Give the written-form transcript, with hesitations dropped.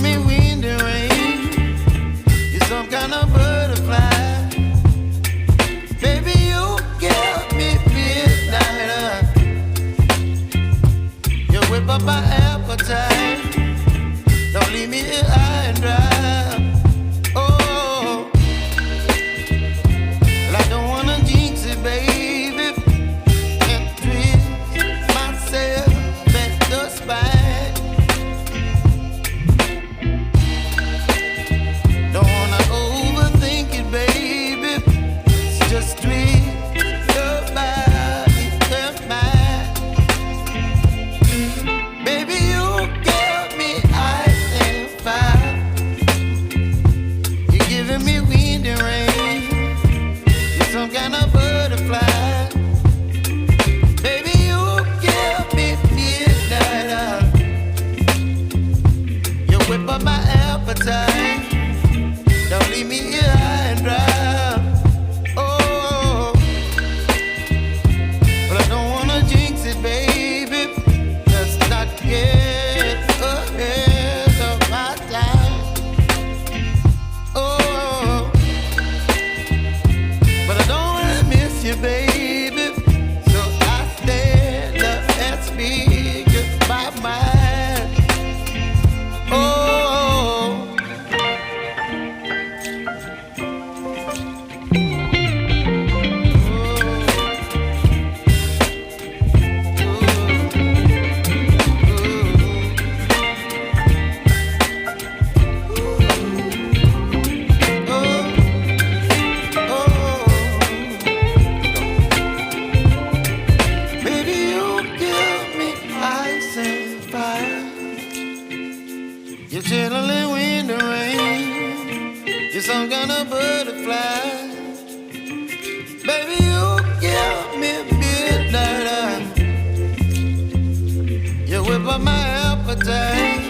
me wind and rain. You're some kind of butterfly. Baby, you give me midnight. You whip up my appetite. Don't leave me here high and dry. Oh, well, I don't wanna jinx it, baby, and twist myself at the spine. Don't wanna overthink it, baby. It's just twist your body and mine. Baby, you give me ice and fire. You're giving me wind and rain. You're some kind of butterfly. Baby, you give me midnight. You whip up my appetite. Don't leave me here high and dry. Oh, but I don't wanna jinx it, baby. Let's not get ahead of my time. Oh, but I don't wanna miss you, baby. So I stand up and speak my mind. Oh. Baby, you give me ice and fire. You're chilling wind and rain. You're some kind of butterfly. Baby, you give me midnight. You whip up my appetite.